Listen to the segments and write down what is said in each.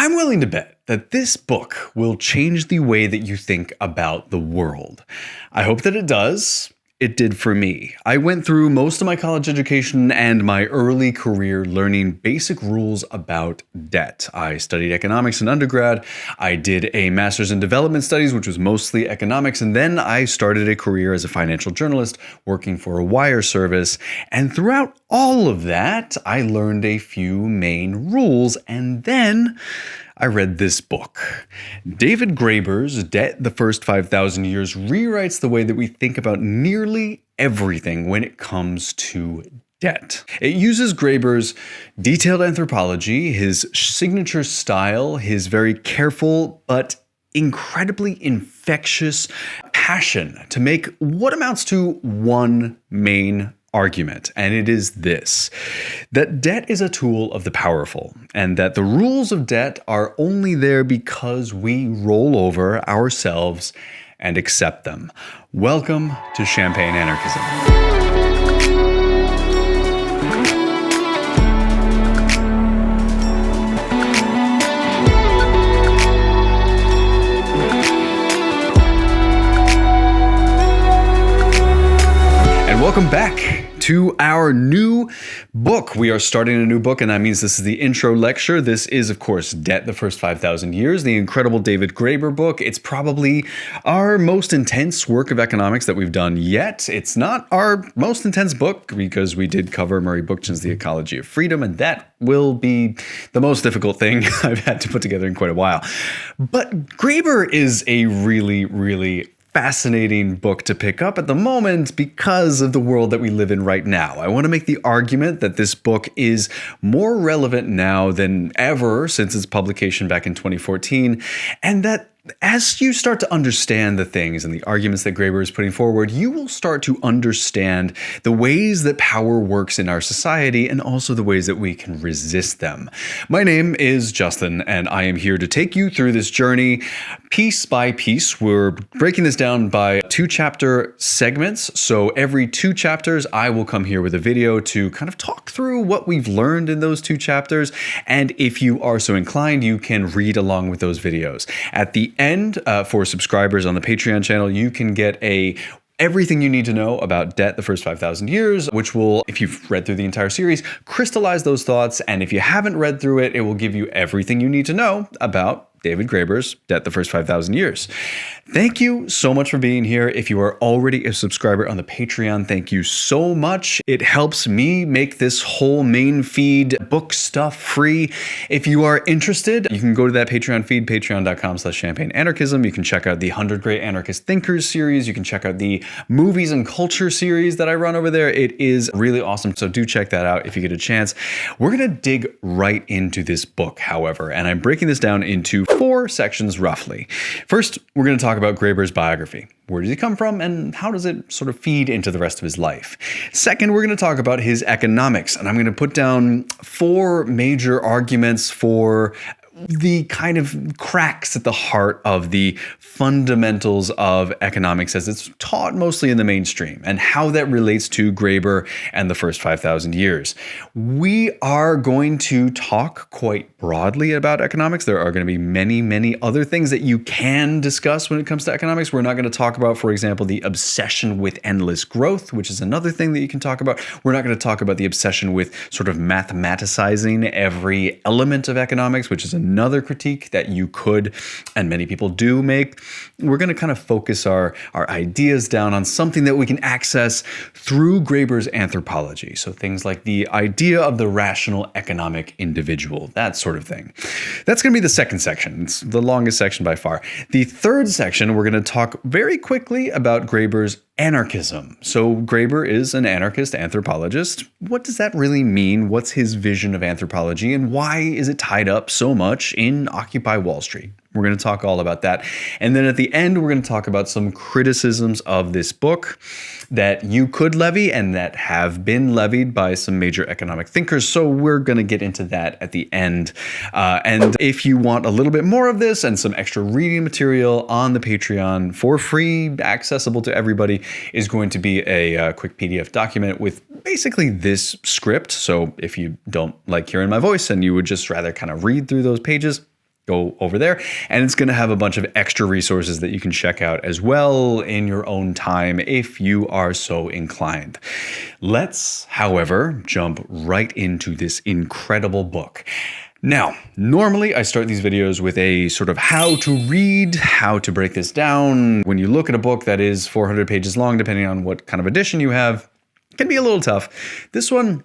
I'm willing to bet that this book will change the way that you think about the world. I hope that it does. It did for me. I went through most of my college education and my early career learning basic rules about debt. I studied economics in undergrad. I did a master's in development studies, which was mostly economics. And then I started a career as a financial journalist working for a wire service. And throughout all of that, I learned a few main rules. And then I read this book. David Graeber's Debt, the First 5,000 Years rewrites the way that we think about nearly everything when it comes to debt. It uses Graeber's detailed anthropology, his signature style, his very careful but incredibly infectious passion to make what amounts to one main argument, and it is this: that debt is a tool of the powerful, and that the rules of debt are only there because we roll over ourselves and accept them. Welcome to Champagne Anarchism. Welcome back to our new book. We are starting a new book, and that means this is the intro lecture. This is, of course, Debt, the First 5,000 Years, the incredible David Graeber book. It's probably our most intense work of economics that we've done yet. It's not our most intense book because we did cover Murray Bookchin's The Ecology of Freedom, and that will be the most difficult thing I've had to put together in quite a while. But Graeber is a really fascinating book to pick up at the moment because of the world that we live in right now. I want to make the argument that this book is more relevant now than ever since its publication back in 2014, and that as you start to understand the things and the arguments that Graeber is putting forward, you will start to understand the ways that power works in our society and also the ways that we can resist them. My name is Justin, and I am here to take you through this journey piece by piece. We're breaking this down by 2-chapter segments. So every 2 chapters, I will come here with a video to kind of talk through what we've learned in those 2 chapters. And if you are so inclined, you can read along with those videos. At the end, for subscribers on the Patreon channel, you can get everything you need to know about Debt, the First 5,000 Years, which will, if you've read through the entire series, crystallize those thoughts. And if you haven't read through it, it will give you everything you need to know about David Graeber's Debt, the First 5,000 Years. Thank you so much for being here. If you are already a subscriber on the Patreon, thank you so much. It helps me make this whole main feed book stuff free. If you are interested, you can go to that Patreon feed, patreon.com/champagneanarchism. You can check out the 100 Great Anarchist Thinkers series. You can check out the movies and culture series that I run over there. It is really awesome. So do check that out if you get a chance. We're going to dig right into this book, however, and I'm breaking this down into 4 sections roughly. First, we're going to talk about Graeber's biography. Where does he come from, and how does it sort of feed into the rest of his life? Second, we're going to talk about his economics, and I'm going to put down 4 major arguments for the kind of cracks at the heart of the fundamentals of economics as it's taught mostly in the mainstream, and how that relates to Graeber and the first 5,000 years. We are going to talk quite broadly about economics. There are going to be many other things that you can discuss when it comes to economics. We're not going to talk about, for example, the obsession with endless growth, which is another thing that you can talk about. We're not going to talk about the obsession with sort of mathematicizing every element of economics, which is another critique that you could, and many people do, make. We're going to kind of focus our ideas down on something that we can access through Graeber's anthropology. So things like the idea of the rational economic individual, that sort of thing. That's going to be the second section. It's the longest section by far. The third section, we're going to talk very quickly about Graeber's anarchism. So Graeber is an anarchist anthropologist. What does that really mean? What's his vision of anthropology, and why is it tied up so much in Occupy Wall Street? We're going to talk all about that. And then at the end, we're going to talk about some criticisms of this book that you could levy and that have been levied by some major economic thinkers. So we're going to get into that at the end. And if you want a little bit more of this and some extra reading material on the Patreon for free, accessible to everybody, is going to be a quick PDF document with basically this script. So if you don't like hearing my voice and you would just rather kind of read through those pages, go over there, and it's going to have a bunch of extra resources that you can check out as well in your own time if you are so inclined. Let's, however, jump right into this incredible book. Now, normally I start these videos with a sort of how to read, how to break this down. When you look at a book that is 400 pages long, depending on what kind of edition you have, it can be a little tough. This one,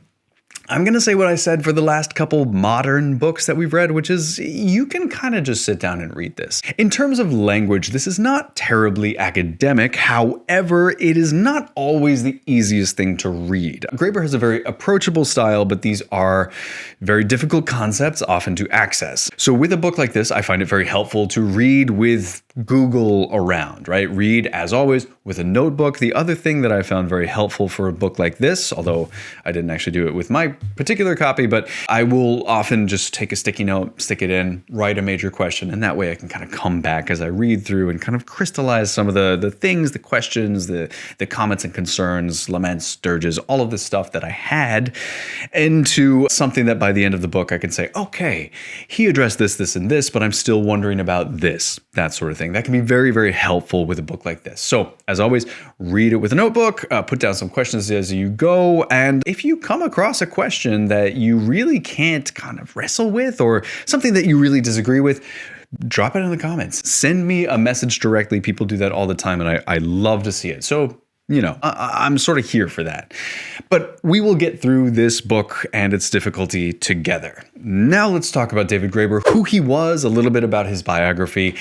I'm going to say what I said for the last couple modern books that we've read, which is you can kind of just sit down and read this. In terms of language, this is not terribly academic. However, it is not always the easiest thing to read. Graeber has a very approachable style, but these are very difficult concepts often to access. So with a book like this, I find it very helpful to read with Google around, right? Read, as always, with a notebook. The other thing that I found very helpful for a book like this, although I didn't actually do it with my particular copy, but I will often just take a sticky note, stick it in, write a major question, and that way I can kind of come back as I read through and kind of crystallize some of the things, the questions, the comments and concerns, laments, dirges, all of this stuff that I had into something that by the end of the book I can say, okay, he addressed this, this, and this, but I'm still wondering about this, that sort of thing. That can be very, very helpful with a book like this. So, as always, read it with a notebook, put down some questions as you go, and if you come across a question that you really can't kind of wrestle with or something that you really disagree with, drop it in the comments. Send me a message directly. People do that all the time, and I love to see it. So, you know, I'm sort of here for that. But we will get through this book and its difficulty together. Now let's talk about David Graeber, who he was, a little bit about his biography.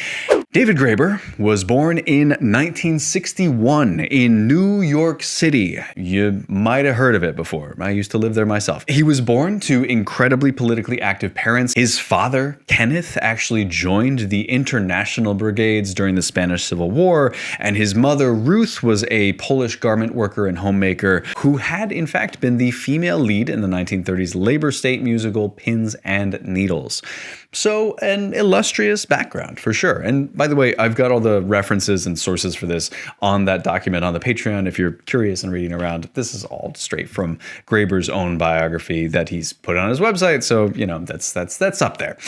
David Graeber was born in 1961 in New York City. You might have heard of it before. I used to live there myself. He was born to incredibly politically active parents. His father, Kenneth, actually joined the International Brigades during the Spanish Civil War, and his mother, Ruth, was a Polish garment worker and homemaker who had, in fact, been the female lead in the 1930s Labor State musical Pins and Needles. So an illustrious background for sure. And by the way, I've got all the references and sources for this on that document on the Patreon. If you're curious and reading around, this is all straight from Graeber's own biography that he's put on his website. So, you know, that's up there.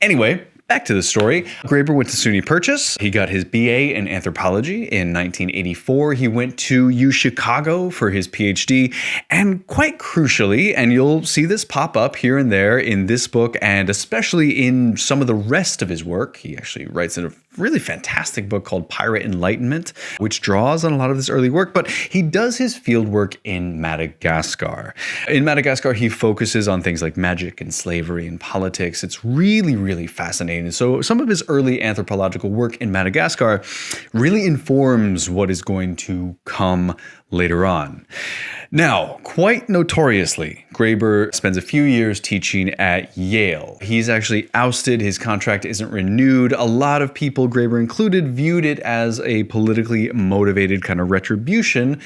Anyway, back to the story. Graeber went to SUNY Purchase. He got his BA in anthropology in 1984. He went to UChicago for his PhD. And quite crucially, and you'll see this pop up here and there in this book, and especially in some of the rest of his work, he actually writes in a really fantastic book called Pirate Enlightenment, which draws on a lot of this early work, but he does his field work in Madagascar. In Madagascar, he focuses on things like magic and slavery and politics. It's really, really fascinating. So some of his early anthropological work in Madagascar really informs what is going to come later on. Now, quite notoriously, Graeber spends a few years teaching at Yale. He's actually ousted, his contract isn't renewed. A lot of people, Graeber included, viewed it as a politically motivated kind of retribution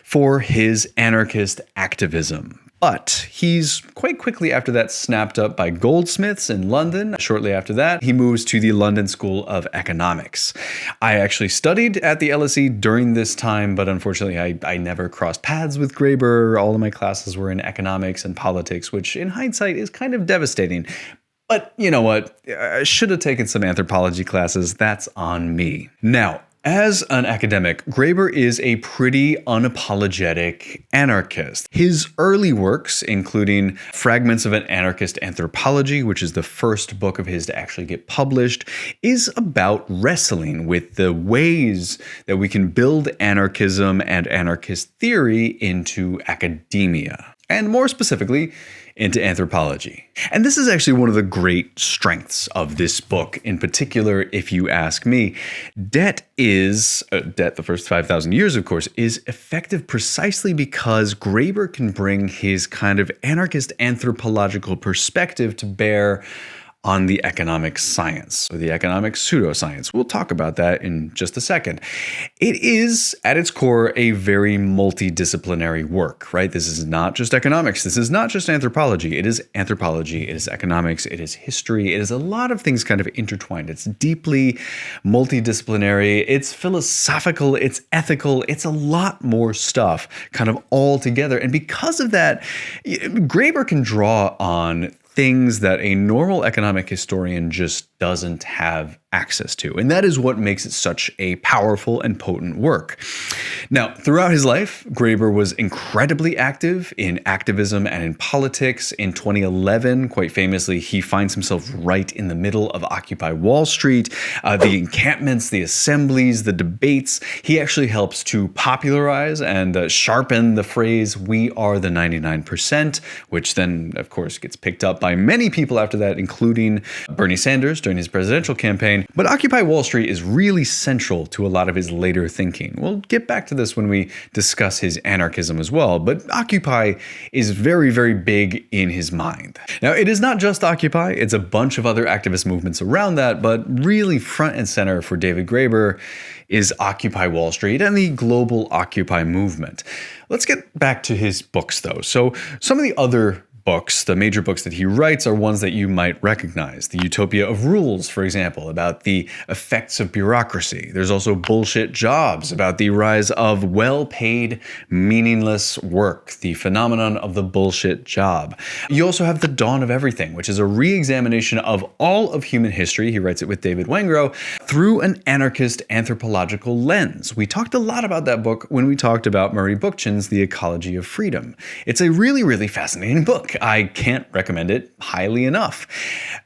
for his anarchist activism. But he's quite quickly after that snapped up by goldsmiths in London. Shortly after that, he moves to the London School of Economics. I actually studied at the LSE during this time, but unfortunately I never crossed paths with Graeber. All of my classes were in economics and politics, which in hindsight is kind of devastating. But you know what? I should have taken some anthropology classes. That's on me. Now, as an academic, Graeber is a pretty unapologetic anarchist. His early works, including Fragments of an Anarchist Anthropology, which is the first book of his to actually get published, is about wrestling with the ways that we can build anarchism and anarchist theory into academia, and more specifically, into anthropology. And this is actually one of the great strengths of this book in particular, if you ask me. Debt, the first 5,000 years, of course, is effective precisely because Graeber can bring his kind of anarchist anthropological perspective to bear on the economic science, or the economic pseudoscience. We'll talk about that in just a second. It is, at its core, a very multidisciplinary work, right? This is not just economics. This is not just anthropology. It is anthropology. It is economics. It is history. It is a lot of things kind of intertwined. It's deeply multidisciplinary. It's philosophical. It's ethical. It's a lot more stuff kind of all together. And because of that, Graeber can draw on things that a normal economic historian just doesn't have access to. And that is what makes it such a powerful and potent work. Now, throughout his life, Graeber was incredibly active in activism and in politics. In 2011, quite famously, he finds himself right in the middle of Occupy Wall Street, the encampments, the assemblies, the debates. He actually helps to popularize and sharpen the phrase, "We are the 99%, which then, of course, gets picked up by many people after that, including Bernie Sanders during his presidential campaign. But Occupy Wall Street is really central to a lot of his later thinking. We'll get back to this when we discuss his anarchism as well, but Occupy is very, very big in his mind. Now, it is not just Occupy, it's a bunch of other activist movements around that, but really front and center for David Graeber is Occupy Wall Street and the global Occupy movement. Let's get back to his books, though. So some of the other books, the major books that he writes, are ones that you might recognize. The Utopia of Rules, for example, about the effects of bureaucracy. There's also Bullshit Jobs, about the rise of well-paid, meaningless work, the phenomenon of the bullshit job. You also have The Dawn of Everything, which is a re-examination of all of human history, he writes it with David Wengrow, through an anarchist anthropological lens. We talked a lot about that book when we talked about Murray Bookchin's The Ecology of Freedom. It's a really, really fascinating book. I can't recommend it highly enough.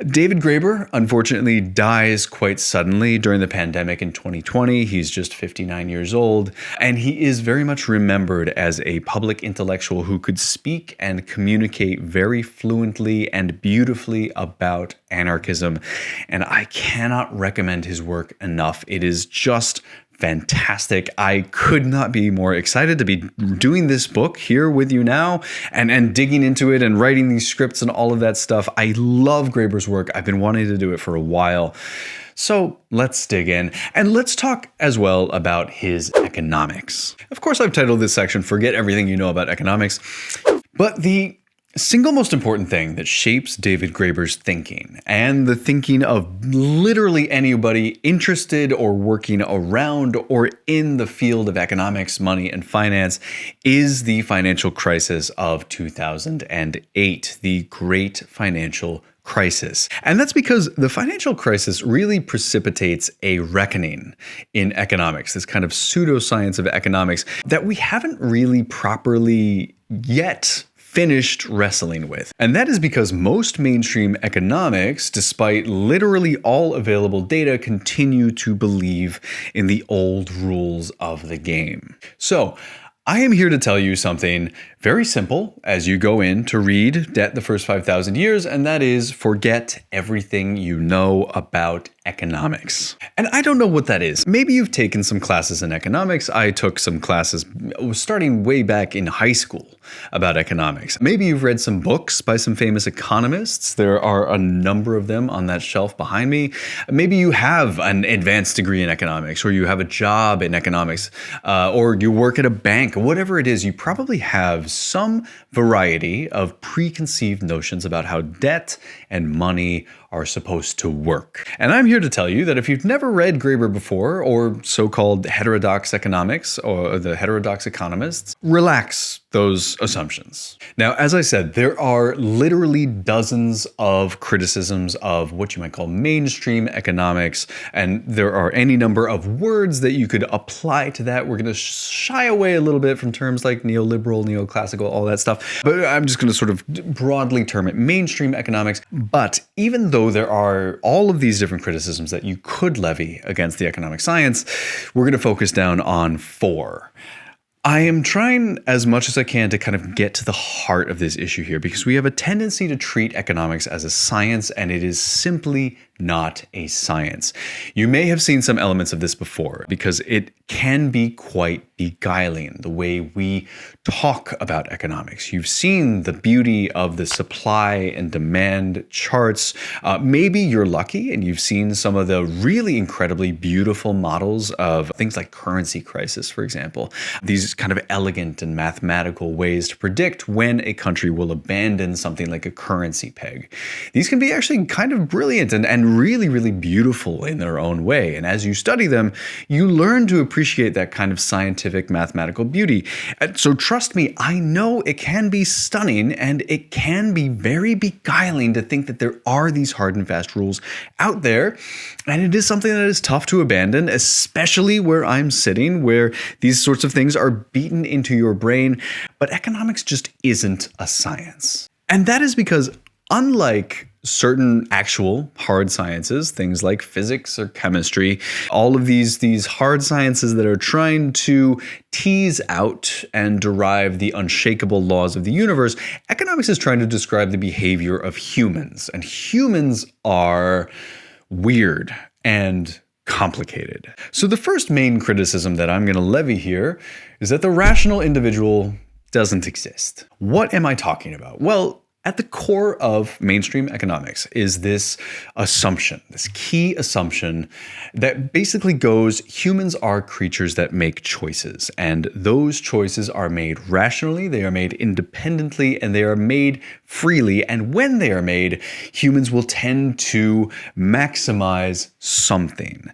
David Graeber, unfortunately, dies quite suddenly during the pandemic in 2020. He's just 59 years old, and he is very much remembered as a public intellectual who could speak and communicate very fluently and beautifully about anarchism. And I cannot recommend his work enough. It is just fantastic. I could not be more excited to be doing this book here with you now and digging into it and writing these scripts and all of that stuff. I love Graeber's work. I've been wanting to do it for a while. So let's dig in, and let's talk as well about his economics. Of course, I've titled this section, Forget Everything You Know About Economics, but the single most important thing that shapes David Graeber's thinking, and the thinking of literally anybody interested or working around or in the field of economics, money, and finance, is the financial crisis of 2008, the Great Financial Crisis. And that's because the financial crisis really precipitates a reckoning in economics, this kind of pseudoscience of economics that we haven't really properly yet finished wrestling with. And that is because most mainstream economics, despite literally all available data, continue to believe in the old rules of the game. So I am here to tell you something very simple as you go in to read Debt the First 5,000 Years, and that is forget everything you know about economics. And I don't know what that is. Maybe you've taken some classes in economics. I took some classes starting way back in high school about economics. Maybe you've read some books by some famous economists. There are a number of them on that shelf behind me. Maybe you have an advanced degree in economics, or you have a job in economics, or you work at a bank. Whatever it is, you probably have some variety of preconceived notions about how debt and money are supposed to work. And I'm here to tell you that if you've never read Graeber before, or so-called heterodox economics, or the heterodox economists, relax those assumptions. Now, as I said, there are literally dozens of criticisms of what you might call mainstream economics, and there are any number of words that you could apply to that. We're going to shy away a little bit from terms like neoliberal, neoclassical, all that stuff, but I'm just going to sort of broadly term it mainstream economics. But even though there are all of these different criticisms that you could levy against the economic science, we're going to focus down on 4. I am trying as much as I can to kind of get to the heart of this issue here, because we have a tendency to treat economics as a science, and it is simply not a science. You may have seen some elements of this before, because it can be quite beguiling the way we talk about economics. You've seen the beauty of the supply and demand charts. Maybe you're lucky and you've seen some of the really incredibly beautiful models of things like currency crisis, for example. These kind of elegant and mathematical ways to predict when a country will abandon something like a currency peg. These can be actually kind of brilliant and and really, really beautiful in their own way. And as you study them, you learn to appreciate that kind of scientific mathematical beauty. So trust me, I know it can be stunning and it can be very beguiling to think that there are these hard and fast rules out there. And it is something that is tough to abandon, especially where I'm sitting, where these sorts of things are beaten into your brain. But economics just isn't a science. And that is because unlike certain actual hard sciences, things like physics or chemistry, all of these hard sciences that are trying to tease out and derive the unshakable laws of the universe, economics is trying to describe the behavior of humans. And humans are weird and complicated. So the first main criticism that I'm going to levy here is that the rational individual doesn't exist. What am I talking about? Well, at the core of mainstream economics is this assumption, this key assumption that basically goes, humans are creatures that make choices, and those choices are made rationally, they are made independently, and they are made freely. And when they are made, humans will tend to maximize something.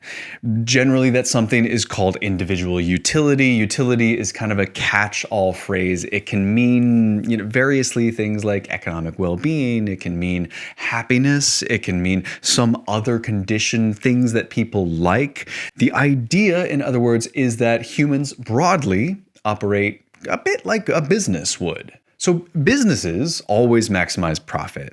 Generally, that something is called individual utility. Utility is kind of a catch-all phrase. It can mean, variously things like economic well-being, it can mean happiness, it can mean some other condition, things that people like. The idea, in other words, is that humans broadly operate a bit like a business would. So businesses always maximize profit.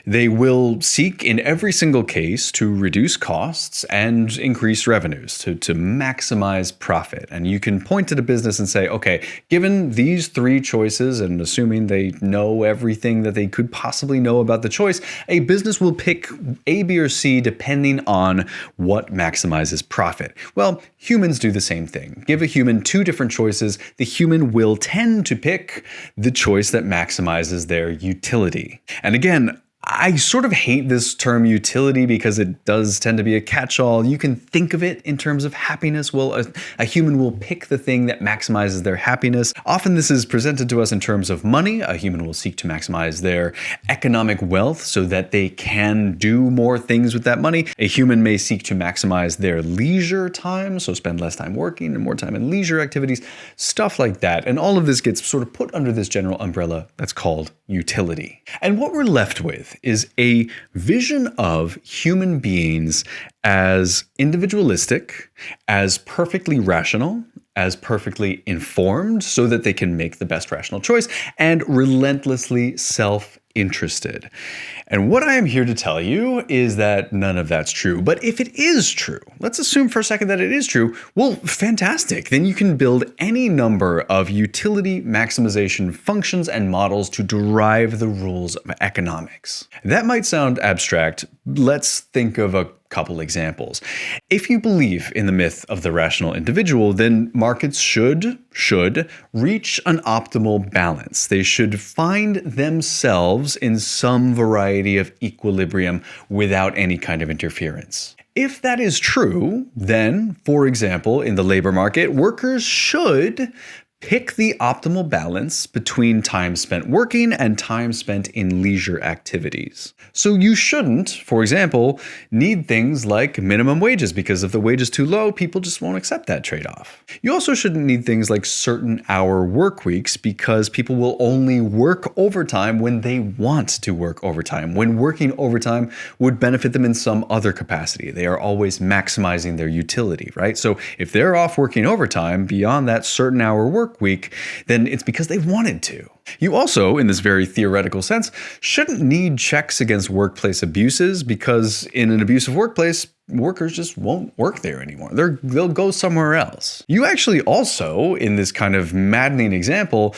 They will seek in every single case to reduce costs and increase revenues, to maximize profit. And you can point at a business and say, okay, given these three choices, and assuming they know everything that they could possibly know about the choice, a business will pick A, B, or C depending on what maximizes profit. Well, humans do the same thing. Give a human two different choices, the human will tend to pick the choice that maximizes their utility. And again, I sort of hate this term utility because it does tend to be a catch-all. You can think of it in terms of happiness. Well, a human will pick the thing that maximizes their happiness. Often this is presented to us in terms of money. A human will seek to maximize their economic wealth so that they can do more things with that money. A human may seek to maximize their leisure time, so spend less time working and more time in leisure activities, stuff like that. And all of this gets sort of put under this general umbrella that's called utility. And what we're left with is a vision of human beings as individualistic, as perfectly rational, as perfectly informed so that they can make the best rational choice, and relentlessly self-interested. And what I am here to tell you is that none of that's true. But if it is true, let's assume for a second that it is true, well, fantastic. Then you can build any number of utility maximization functions and models to derive the rules of economics. That might sound abstract. Let's think of a couple examples. If you believe in the myth of the rational individual, then markets should reach an optimal balance. They should find themselves in some variety of equilibrium without any kind of interference. If that is true, then, for example, in the labor market, workers should pick the optimal balance between time spent working and time spent in leisure activities. So you shouldn't, for example, need things like minimum wages because if the wage is too low, people just won't accept that trade-off. You also shouldn't need things like certain hour work weeks because people will only work overtime when they want to work overtime, when working overtime would benefit them in some other capacity. They are always maximizing their utility, right? So if they're off working overtime beyond that certain hour work week, then it's because they wanted to. You also, in this very theoretical sense, shouldn't need checks against workplace abuses because in an abusive workplace, workers just won't work there anymore. They'll go somewhere else. You actually also, in this kind of maddening example,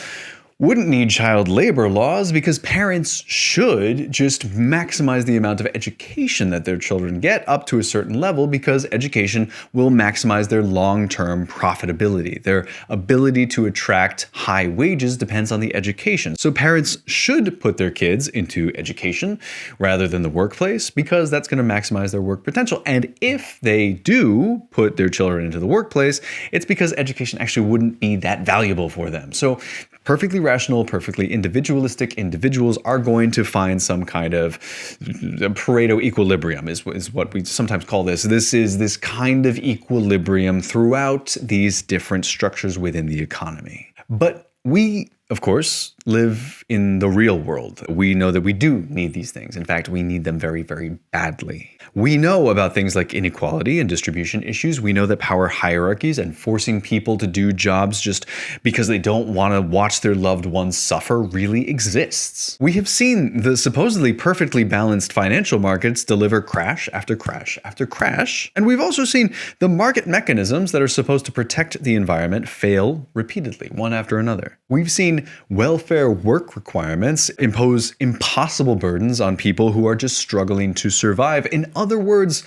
wouldn't need child labor laws because parents should just maximize the amount of education that their children get up to a certain level because education will maximize their long-term profitability. Their ability to attract high wages depends on the education. So parents should put their kids into education rather than the workplace because that's going to maximize their work potential. And if they do put their children into the workplace, it's because education actually wouldn't be that valuable for them. So Perfectly rational, perfectly individualistic individuals are going to find some kind of Pareto equilibrium is what we sometimes call this. This is this kind of equilibrium throughout these different structures within the economy. But we, of course, live in the real world. We know that we do need these things. In fact, we need them very, very badly. We know about things like inequality and distribution issues. We know that power hierarchies and forcing people to do jobs just because they don't want to watch their loved ones suffer really exists. We have seen the supposedly perfectly balanced financial markets deliver crash after crash after crash. And we've also seen the market mechanisms that are supposed to protect the environment fail repeatedly, one after another. We've seen welfare work requirements impose impossible burdens on people who are just struggling to survive. In other words,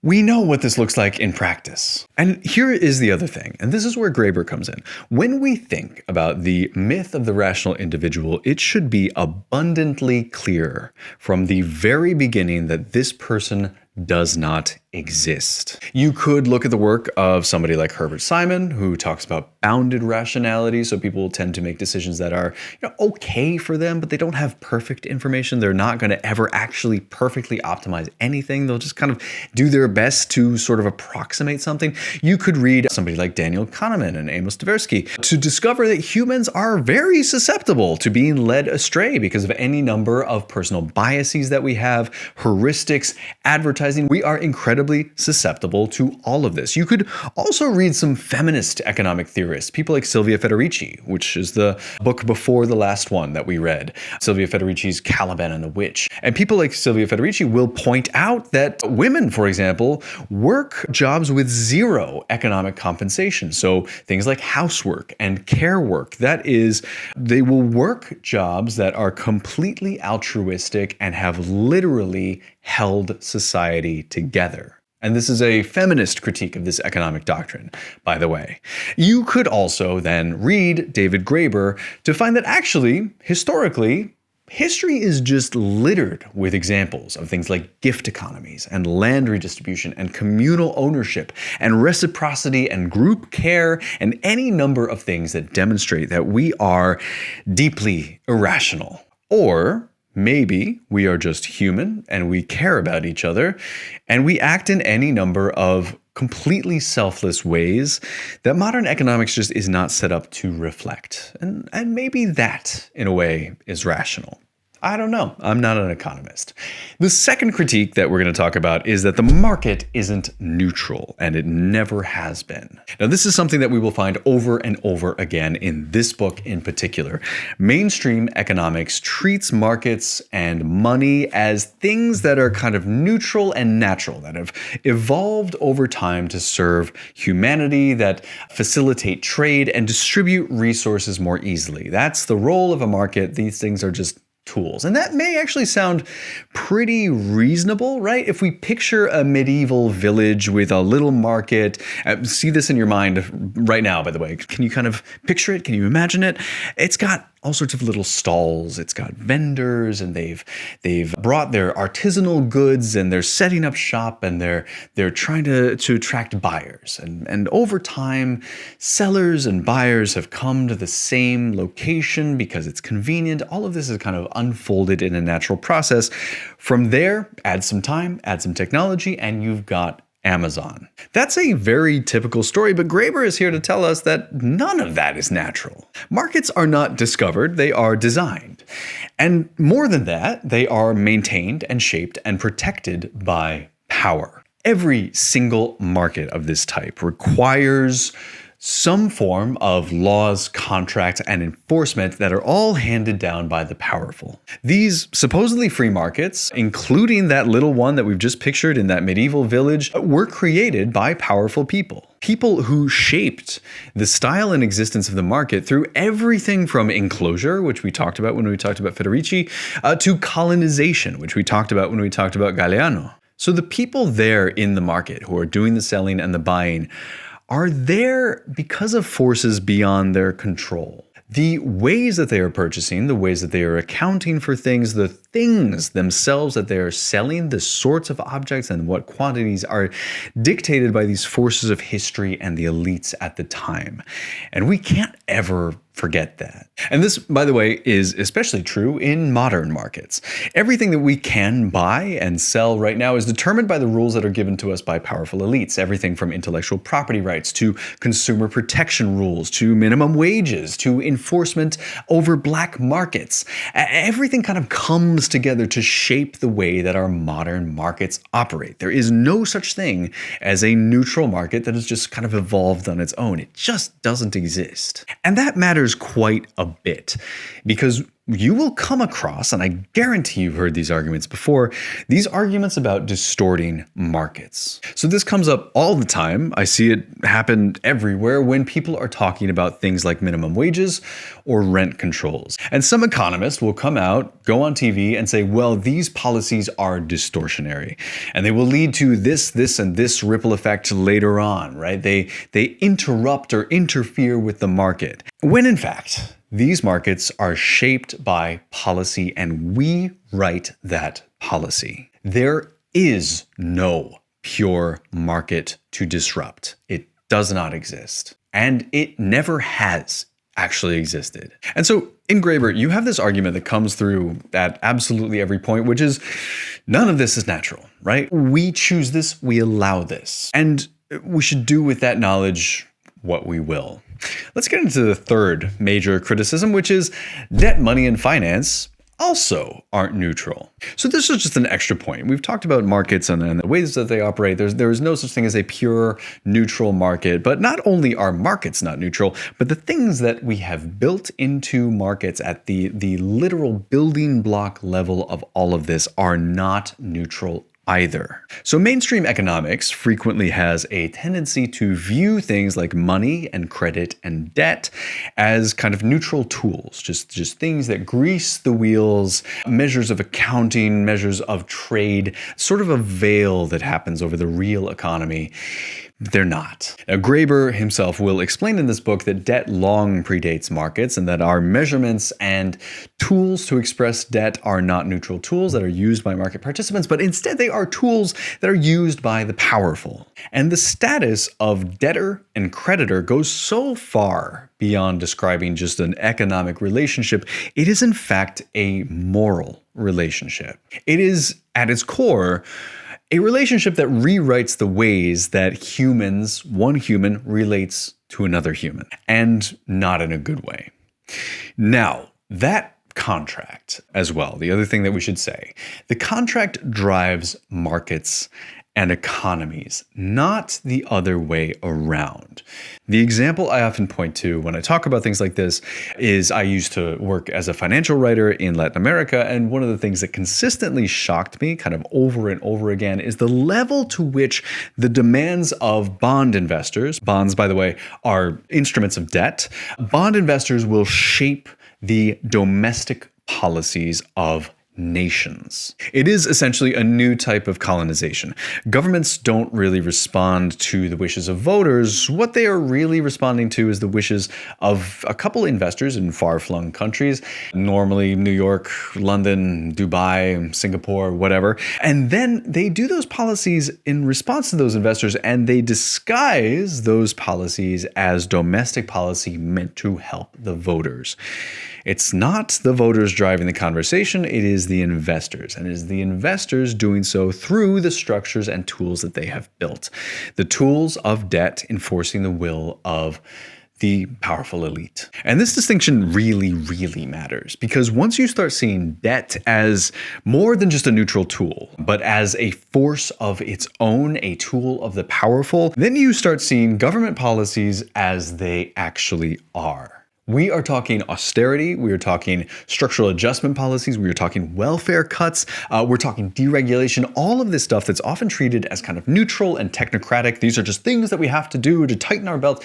we know what this looks like in practice. And here is the other thing, and this is where Graeber comes in. When we think about the myth of the rational individual, it should be abundantly clear from the very beginning that this person does not exist. You could look at the work of somebody like Herbert Simon, who talks about bounded rationality. So people tend to make decisions that are, okay for them, but they don't have perfect information. They're not going to ever actually perfectly optimize anything. They'll just kind of do their best to sort of approximate something. You could read somebody like Daniel Kahneman and Amos Tversky to discover that humans are very susceptible to being led astray because of any number of personal biases that we have, heuristics, advertising. We are incredibly susceptible to all of this. You could also read some feminist economic theorists, people like Silvia Federici, which is the book before the last one that we read, Silvia Federici's Caliban and the Witch. And people like Silvia Federici will point out that women, for example, work jobs with zero economic compensation. So things like housework and care work, that is, they will work jobs that are completely altruistic and have literally held society together. And this is a feminist critique of this economic doctrine, by the way. You could also then read David Graeber to find that actually, historically, history is just littered with examples of things like gift economies and land redistribution and communal ownership and reciprocity and group care and any number of things that demonstrate that we are deeply irrational. Or maybe we are just human and we care about each other and we act in any number of completely selfless ways that modern economics just is not set up to reflect. And maybe that, in a way, is rational. I don't know. I'm not an economist. The second critique that we're going to talk about is that the market isn't neutral, and it never has been. Now, this is something that we will find over and over again in this book in particular. Mainstream economics treats markets and money as things that are kind of neutral and natural, that have evolved over time to serve humanity, that facilitate trade and distribute resources more easily. That's the role of a market. These things are just tools. And that may actually sound pretty reasonable, right? If we picture a medieval village with a little market, see this in your mind right now, by the way. Can you kind of picture it? Can you imagine it? It's got all sorts of little stalls. It's got vendors, and they've brought their artisanal goods, and they're setting up shop, and they're trying to attract buyers. And over time, sellers and buyers have come to the same location because it's convenient. All of this is kind of unfolded in a natural process. From there, add some time, add some technology, and you've got Amazon. That's a very typical story, but Graeber is here to tell us that none of that is natural. Markets are not discovered, they are designed. And more than that, they are maintained and shaped and protected by power. Every single market of this type requires some form of laws, contracts, and enforcement that are all handed down by the powerful. These supposedly free markets, including that little one that we've just pictured in that medieval village, were created by powerful people. People who shaped the style and existence of the market through everything from enclosure, which we talked about when we talked about Federici, to colonization, which we talked about when we talked about Galeano. So the people there in the market who are doing the selling and the buying are there because of forces beyond their control. The ways that they are purchasing, the ways that they are accounting for things, the things themselves that they are selling, the sorts of objects and what quantities are dictated by these forces of history and the elites at the time. And we can't ever Forget that. And this, by the way, is especially true in modern markets. Everything that we can buy and sell right now is determined by the rules that are given to us by powerful elites. Everything from intellectual property rights to consumer protection rules to minimum wages to enforcement over black markets. Everything kind of comes together to shape the way that our modern markets operate. There is no such thing as a neutral market that has just kind of evolved on its own. It just doesn't exist. And that matters quite a bit because you will come across, and I guarantee you've heard these arguments before, these arguments about distorting markets. So this comes up all the time. I see it happen everywhere when people are talking about things like minimum wages or rent controls. And some economist will come out, go on TV and say, well, these policies are distortionary and they will lead to this, and this ripple effect later on, right? They interrupt or interfere with the market. When in fact, these markets are shaped by policy and we write that policy. There is no pure market to disrupt. It does not exist. And it never has actually existed. And so in Graeber, you have this argument that comes through at absolutely every point, which is none of this is natural, right? We choose this, we allow this. And we should do with that knowledge what we will. Let's get into the third major criticism, which is debt, money, and finance also aren't neutral. So this is just an extra point. We've talked about markets and the ways that they operate. There is no such thing as a pure neutral market. But not only are markets not neutral, but the things that we have built into markets at the literal building block level of all of this are not neutral either. So mainstream economics frequently has a tendency to view things like money and credit and debt as kind of neutral tools, just things that grease the wheels, measures of accounting, measures of trade, sort of a veil that happens over the real economy. They're not. Now, Graeber himself will explain in this book that debt long predates markets and that our measurements and tools to express debt are not neutral tools that are used by market participants, but instead they are tools that are used by the powerful. And the status of debtor and creditor goes so far beyond describing just an economic relationship. It is in fact a moral relationship. It is at its core a relationship that rewrites the ways that one human relates to another human, and not in a good way. Now, that contract as well, the other thing that we should say, the contract drives markets and economies, not the other way around. The example I often point to when I talk about things like this is I used to work as a financial writer in Latin America, and one of the things that consistently shocked me kind of over and over again is the level to which the demands of bond investors, bonds, by the way, are instruments of debt, bond investors will shape the domestic policies of nations. It is essentially a new type of colonization. Governments don't really respond to the wishes of voters. What they are really responding to is the wishes of a couple investors in far-flung countries, normally New York, London, Dubai, Singapore, whatever. And then they do those policies in response to those investors, and they disguise those policies as domestic policy meant to help the voters. It's not the voters driving the conversation, it is the investors. And it is the investors doing so through the structures and tools that they have built. The tools of debt enforcing the will of the powerful elite. And this distinction really, really matters, because once you start seeing debt as more than just a neutral tool, but as a force of its own, a tool of the powerful, then you start seeing government policies as they actually are. We are talking austerity, we are talking structural adjustment policies, we are talking welfare cuts, we're talking deregulation, all of this stuff that's often treated as kind of neutral and technocratic. These are just things that we have to do to tighten our belt.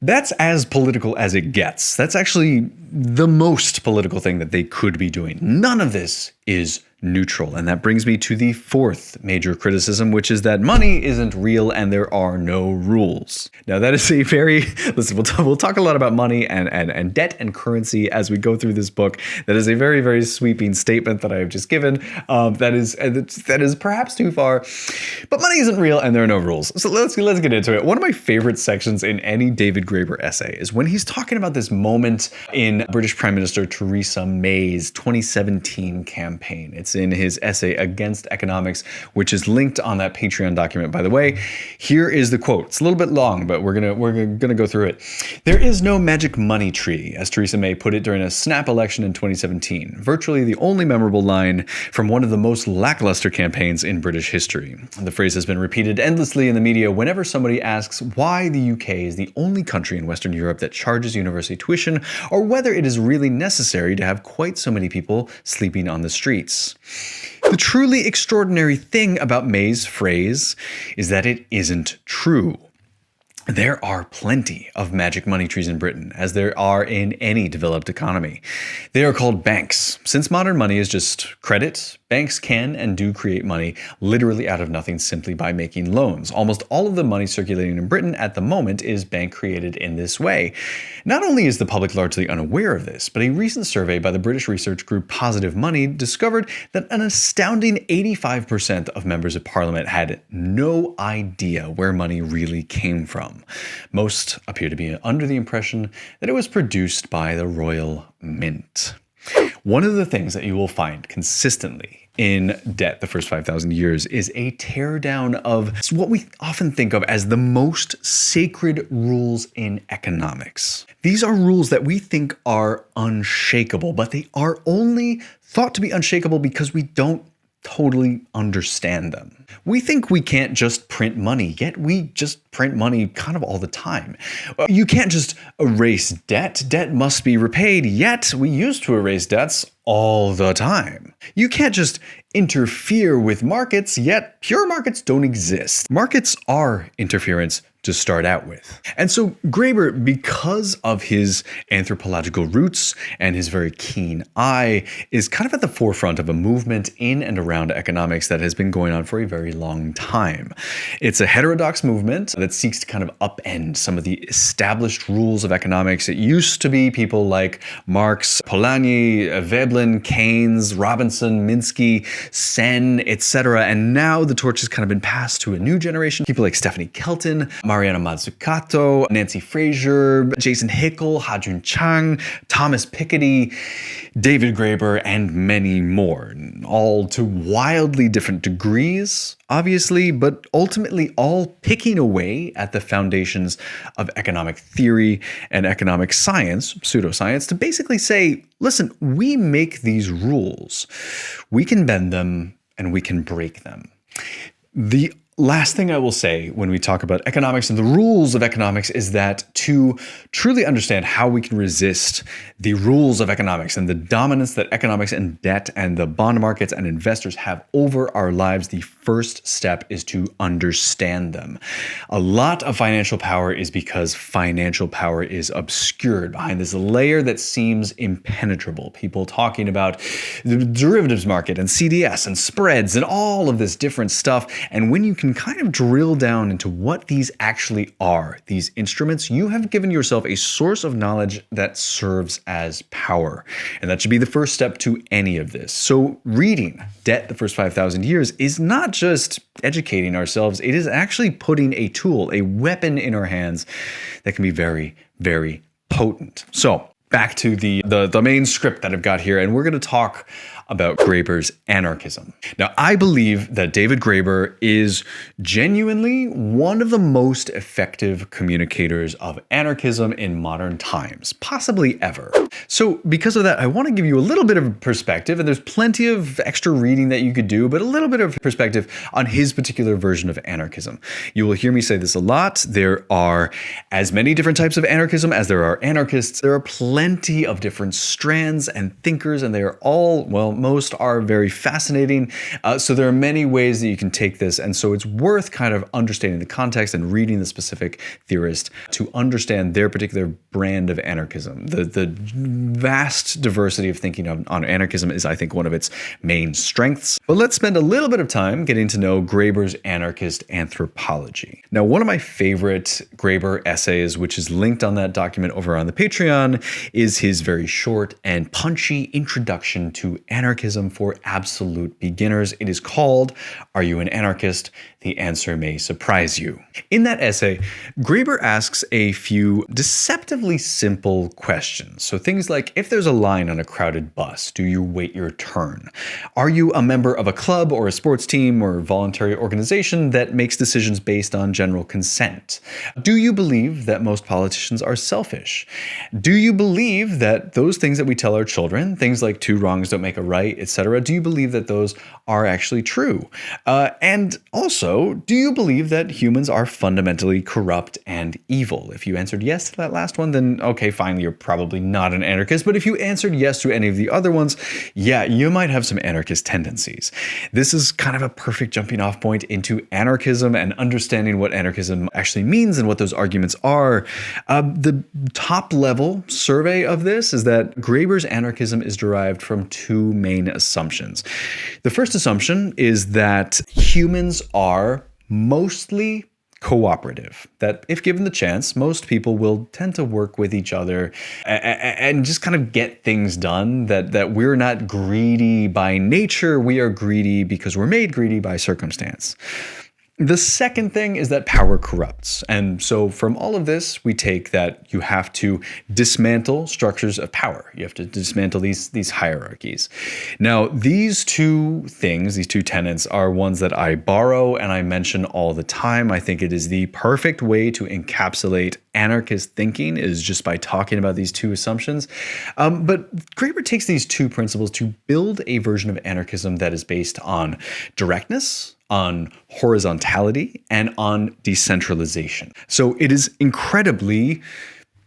That's as political as it gets. That's actually the most political thing that they could be doing. None of this is neutral. And that brings me to the fourth major criticism, which is that money isn't real and there are no rules. Now, that is a very, listen, we'll talk a lot about money and debt and currency as we go through this book. That is a very, very sweeping statement that I have just given. That is perhaps too far, but money isn't real and there are no rules. So let's get into it. One of my favorite sections in any David Graeber essay is when he's talking about this moment in British Prime Minister Theresa May's 2017 campaign. It's in his essay Against Economics, which is linked on that Patreon document, by the way. Here is the quote. It's a little bit long, but we're gonna go through it. "There is no magic money tree," as Theresa May put it during a snap election in 2017. Virtually the only memorable line from one of the most lackluster campaigns in British history. The phrase has been repeated endlessly in the media whenever somebody asks why the UK is the only country in Western Europe that charges university tuition, or whether it is really necessary to have quite so many people sleeping on the streets. The truly extraordinary thing about May's phrase is that it isn't true. There are plenty of magic money trees in Britain, as there are in any developed economy. They are called banks. Since modern money is just credit, banks can and do create money literally out of nothing simply by making loans. Almost all of the money circulating in Britain at the moment is bank created in this way. Not only is the public largely unaware of this, but a recent survey by the British research group Positive Money discovered that an astounding 85% of members of parliament had no idea where money really came from. Most appear to be under the impression that it was produced by the Royal Mint. One of the things that you will find consistently in Debt, the First 5,000 Years, is a teardown of what we often think of as the most sacred rules in economics. These are rules that we think are unshakable, but they are only thought to be unshakable because we don't totally understand them. We think we can't just print money, yet we just print money kind of all the time. You can't just erase debt. Debt must be repaid, yet we used to erase debts all the time. You can't just interfere with markets, yet pure markets don't exist. Markets are interference to start out with. And so Graeber, because of his anthropological roots and his very keen eye, is kind of at the forefront of a movement in and around economics that has been going on for a very long time. It's a heterodox movement that seeks to kind of upend some of the established rules of economics. It used to be people like Marx, Polanyi, Veblen, Keynes, Robinson, Minsky, Sen, etc. And now the torch has kind of been passed to a new generation. People like Stephanie Kelton, Mariana Mazzucato, Nancy Fraser, Jason Hickel, Ha-Joon Chang, Thomas Piketty, David Graeber, and many more. All to wildly different degrees, obviously, but ultimately all picking away at the foundations of economic theory and economic science, pseudoscience, to basically say, listen, we make these rules. We can bend them and we can break them. The last thing I will say when we talk about economics and the rules of economics is that to truly understand how we can resist the rules of economics and the dominance that economics and debt and the bond markets and investors have over our lives, the first step is to understand them. A lot of financial power is because financial power is obscured behind this layer that seems impenetrable. People talking about the derivatives market and CDS and spreads and all of this different stuff. And when you can kind of drill down into what these actually are, these instruments, you have given yourself a source of knowledge that serves as power. And that should be the first step to any of this. So reading Debt, the First 5,000 Years is not just educating ourselves, it is actually putting a tool, a weapon in our hands that can be very, very potent. So back to the main script that I've got here, and we're going to talk about Graeber's anarchism. Now, I believe that David Graeber is genuinely one of the most effective communicators of anarchism in modern times, possibly ever. So because of that, I want to give you a little bit of perspective, and there's plenty of extra reading that you could do, but a little bit of perspective on his particular version of anarchism. You will hear me say this a lot. There are as many different types of anarchism as there are anarchists. There are plenty of different strands and thinkers, and they are all, well, most are very fascinating. So there are many ways that you can take this. And so it's worth kind of understanding the context and reading the specific theorist to understand their particular brand of anarchism. The vast diversity of thinking on anarchism is, I think, one of its main strengths. But let's spend a little bit of time getting to know Graeber's anarchist anthropology. Now, one of my favorite Graeber essays, which is linked on that document over on the Patreon, is his very short and punchy introduction to anarchism for absolute beginners. It is called, "Are You an Anarchist? The Answer May Surprise You." In that essay, Graeber asks a few deceptively simple questions. So things like, if there's a line on a crowded bus, do you wait your turn? Are you a member of a club or a sports team or voluntary organization that makes decisions based on general consent? Do you believe that most politicians are selfish? Do you believe that those things that we tell our children, things like two wrongs don't make a right, etc., do you believe that those are actually true? And also, do you believe that humans are fundamentally corrupt and evil? If you answered yes to that last one, then okay, fine, you're probably not an anarchist. But if you answered yes to any of the other ones, yeah, you might have some anarchist tendencies. This is kind of a perfect jumping off point into anarchism and understanding what anarchism actually means and what those arguments are. The top level survey of this is that Graeber's anarchism is derived from two main assumptions. The first assumption is that humans are mostly cooperative, that if given the chance, most people will tend to work with each other and just kind of get things done, that we're not greedy by nature, we are greedy because we're made greedy by circumstance. The second thing is that power corrupts. And so from all of this, we take that you have to dismantle structures of power. You have to dismantle these hierarchies. Now, these two things, these two tenets, are ones that I borrow and I mention all the time. I think it is the perfect way to encapsulate anarchist thinking, is just by talking about these two assumptions. But Graeber takes these two principles to build a version of anarchism that is based on directness, on horizontality, and on decentralization. So it is incredibly,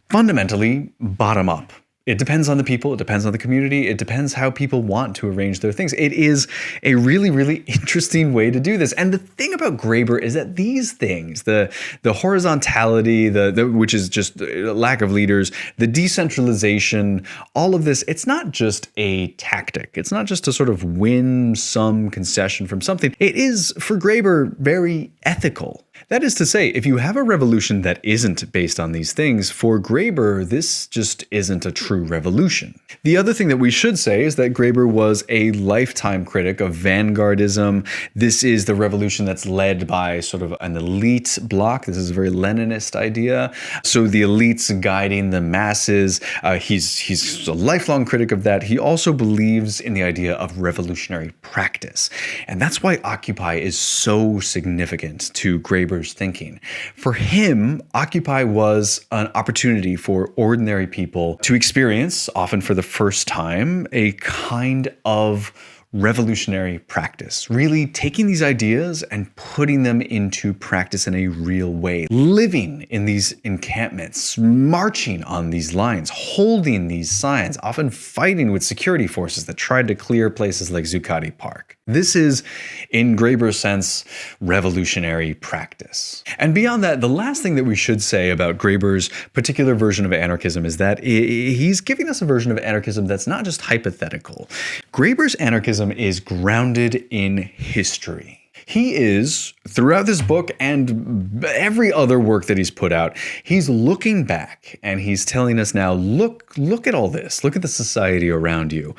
fundamentally bottom up. It depends on the people, it depends on the community, it depends how people want to arrange their things. It is a really, really interesting way to do this. And the thing about Graeber is that these things, the horizontality, which is just lack of leaders, the decentralization, all of this, it's not just a tactic. It's not just to sort of win some concession from something. It is, for Graeber, very ethical. That is to say, if you have a revolution that isn't based on these things, for Graeber, this just isn't a true revolution. The other thing that we should say is that Graeber was a lifetime critic of vanguardism. This is the revolution that's led by sort of an elite bloc. This is a very Leninist idea. So the elites guiding the masses. He's a lifelong critic of that. He also believes in the idea of revolutionary practice. And that's why Occupy is so significant to Graeber's thinking. For him, Occupy was an opportunity for ordinary people to experience, often for the first time, a kind of revolutionary practice, really taking these ideas and putting them into practice in a real way, living in these encampments, marching on these lines, holding these signs, often fighting with security forces that tried to clear places like Zuccotti Park. This is, in Graeber's sense, revolutionary practice. And beyond that, the last thing that we should say about Graeber's particular version of anarchism is that he's giving us a version of anarchism that's not just hypothetical. Graeber's anarchism is grounded in history. He is, throughout this book and every other work that he's put out, he's looking back and he's telling us now, look at all this. Look at the society around you.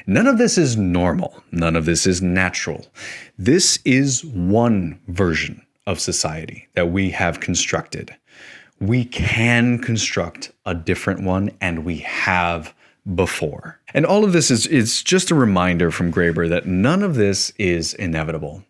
None of this is normal. None of this is natural. This is one version of society that we have constructed. We can construct a different one, and we have before. And all of this is just a reminder from Graeber that none of this is inevitable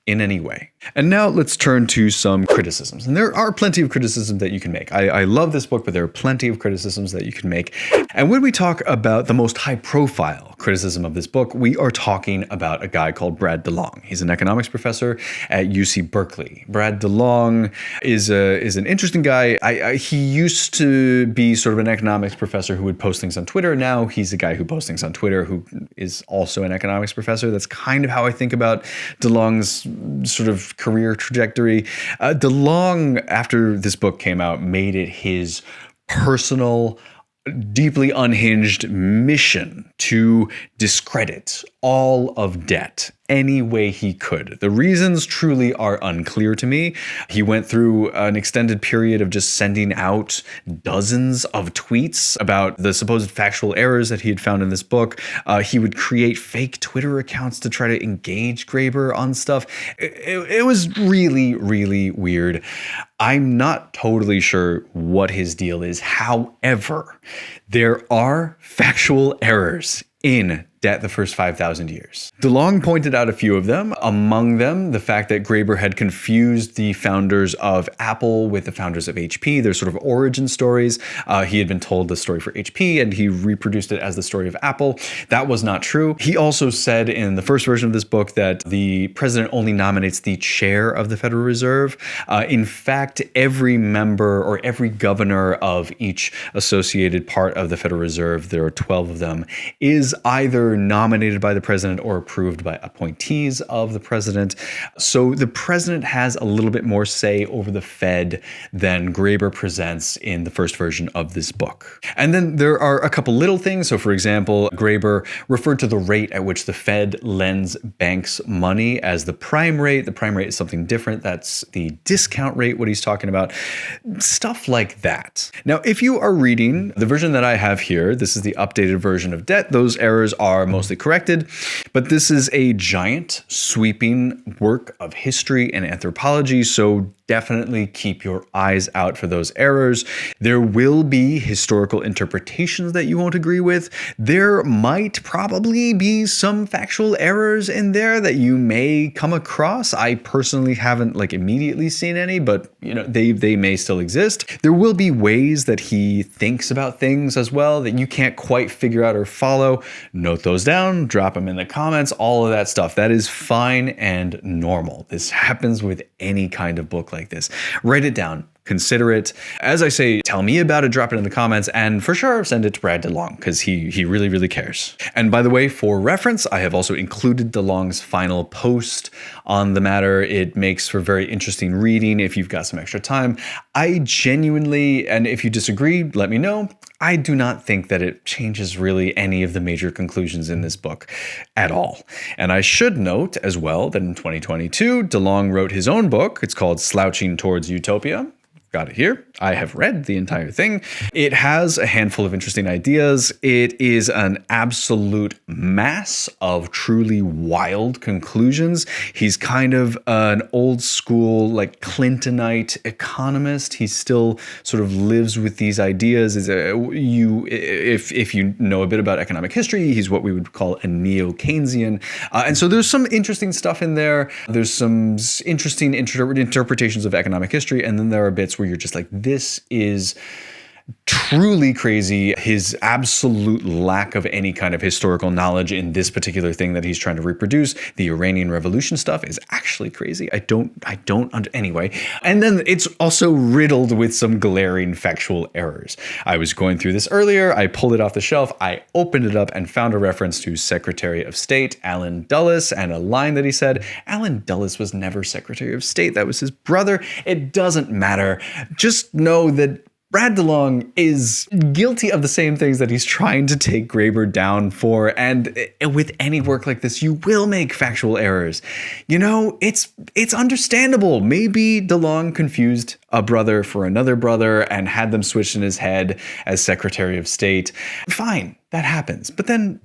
in any way. And now let's turn to some criticisms. And there are plenty of criticisms that you can make. I love this book, but there are plenty of criticisms that you can make. And when we talk about the most high-profile criticism of this book, we are talking about a guy called Brad DeLong. He's an economics professor at UC Berkeley. Brad DeLong is an interesting guy. He used to be sort of an economics professor who would post things on Twitter. Now he's a guy who posts things on Twitter who is also an economics professor. That's kind of how I think about DeLong's sort of career trajectory. DeLong, after this book came out, made it his personal, deeply unhinged mission to discredit all of debt any way he could. The reasons truly are unclear to me. He went through an extended period of just sending out dozens of tweets about the supposed factual errors that he had found in this book. He would create fake Twitter accounts to try to engage Graeber on stuff. It was really, really weird. I'm not totally sure what his deal is. However, there are factual errors in Debt the First 5,000 Years. DeLong pointed out a few of them, among them the fact that Graeber had confused the founders of Apple with the founders of HP, their sort of origin stories. He had been told the story for HP and he reproduced it as the story of Apple. That was not true. He also said in the first version of this book that the president only nominates the chair of the Federal Reserve. In fact, every member or every governor of each associated part of the Federal Reserve, there are 12 of them, is either nominated by the president or approved by appointees of the president. So the president has a little bit more say over the Fed than Graeber presents in the first version of this book. And then there are a couple little things. So for example, Graeber referred to the rate at which the Fed lends banks money as the prime rate. The prime rate is something different. That's the discount rate, what he's talking about. Stuff like that. Now, if you are reading the version that I have here, this is the updated version of Debt. Those errors are mostly corrected, but this is a giant sweeping work of history and anthropology, so definitely keep your eyes out for those errors. There will be historical interpretations that you won't agree with. There might probably be some factual errors in there that you may come across. I personally haven't immediately seen any, but they may still exist. There will be ways that he thinks about things as well that you can't quite figure out or follow. Note those down, drop them in the comments, all of that stuff. That is fine and normal. This happens with any kind of book like this. Write it down. Consider it. As I say, tell me about it, drop it in the comments, and for sure, send it to Brad DeLong, because he really, really cares. And by the way, for reference, I have also included DeLong's final post on the matter. It makes for very interesting reading if you've got some extra time. I genuinely, and if you disagree, let me know, I do not think that it changes really any of the major conclusions in this book at all. And I should note as well that in 2022, DeLong wrote his own book. It's called Slouching Towards Utopia. Got it here. I have read the entire thing. It has a handful of interesting ideas. It is an absolute mass of truly wild conclusions. He's kind of an old school, Clintonite economist. He still sort of lives with these ideas. If you know a bit about economic history, he's what we would call a neo-Keynesian. And so there's some interesting stuff in there. There's some interesting interpretations of economic history. And then there are bits where you're just like, this is truly crazy. His absolute lack of any kind of historical knowledge in this particular thing that he's trying to reproduce, the Iranian Revolution stuff, is actually crazy. Anyway. And then it's also riddled with some glaring factual errors. I was going through this earlier. I pulled it off the shelf. I opened it up and found a reference to Secretary of State Allen Dulles and a line that he said. Allen Dulles was never Secretary of State. That was his brother. It doesn't matter. Just know that Brad DeLong is guilty of the same things that he's trying to take Graeber down for. And with any work like this, you will make factual errors. It's understandable. Maybe DeLong confused a brother for another brother and had them switched in his head as Secretary of State. Fine, that happens. But then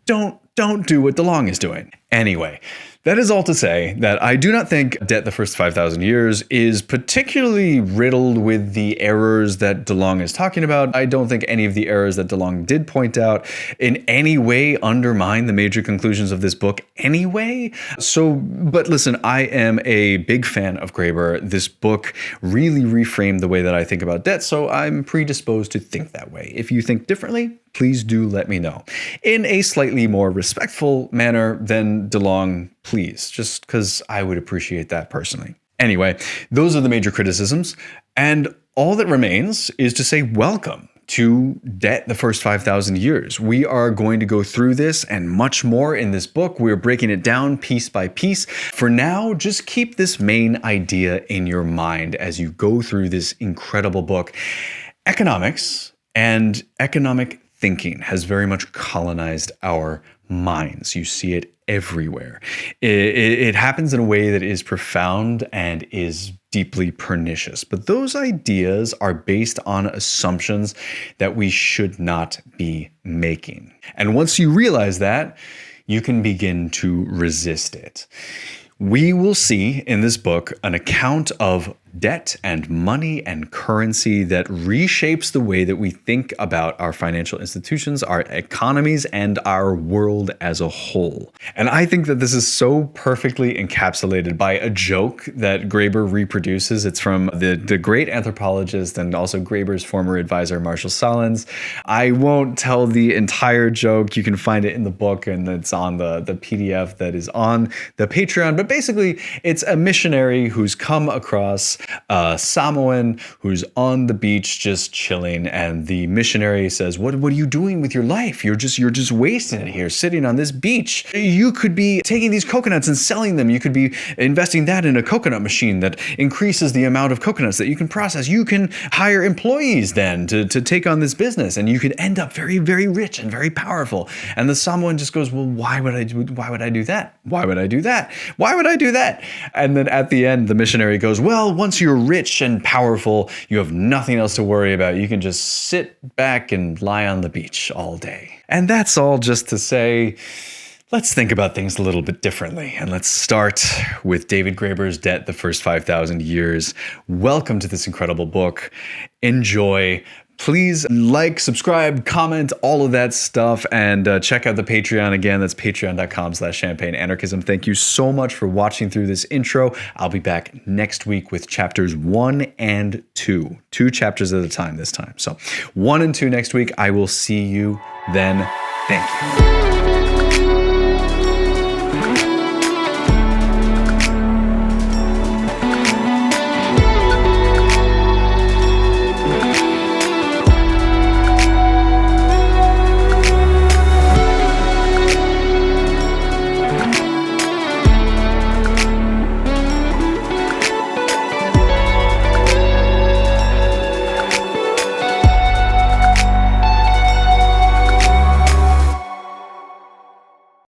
don't do what DeLong is doing. Anyway, that is all to say that I do not think Debt the First 5,000 Years is particularly riddled with the errors that DeLong is talking about. I don't think any of the errors that DeLong did point out in any way undermine the major conclusions of this book anyway. But listen, I am a big fan of Graeber. This book really reframed the way that I think about debt, so I'm predisposed to think that way. If you think differently, please do let me know. In a slightly more respectful manner than DeLong, please, just because I would appreciate that personally. Anyway, those are the major criticisms, and all that remains is to say welcome to Debt the First 5,000 Years. We are going to go through this and much more in this book. We're breaking it down piece by piece. For now, just keep this main idea in your mind as you go through this incredible book. Economics and economic thinking has very much colonized our minds. You see it everywhere. It happens in a way that is profound and is deeply pernicious. But those ideas are based on assumptions that we should not be making. And once you realize that, you can begin to resist it. We will see in this book an account of debt and money and currency that reshapes the way that we think about our financial institutions, our economies, and our world as a whole. And I think that this is so perfectly encapsulated by a joke that Graeber reproduces. It's from the great anthropologist and also Graeber's former advisor, Marshall Sahlins. I won't tell the entire joke. You can find it in the book, and it's on the PDF that is on the Patreon. But basically, it's a missionary who's come across a Samoan who's on the beach just chilling, and the missionary says, what are you doing with your life? You're just wasting it here, sitting on this beach. You could be taking these coconuts and selling them. You could be investing that in a coconut machine that increases the amount of coconuts that you can process. You can hire employees then to take on this business, and you could end up very, very rich and very powerful. And the Samoan just goes, well, why would I do that? Why would I do that? Why would I do that? And then at the end, the missionary goes, well, once you're rich and powerful, you have nothing else to worry about. You can just sit back and lie on the beach all day. And that's all just to say, let's think about things a little bit differently. And let's start with David Graeber's Debt, the First 5,000 Years. Welcome to this incredible book. Enjoy. Please like, subscribe, comment, all of that stuff, and check out the Patreon again. That's patreon.com/champagneanarchism. Thank you so much for watching through this intro. I'll be back next week with chapters 1 and 2. 2 chapters at a time this time. So 1 and 2 next week. I will see you then. Thank you.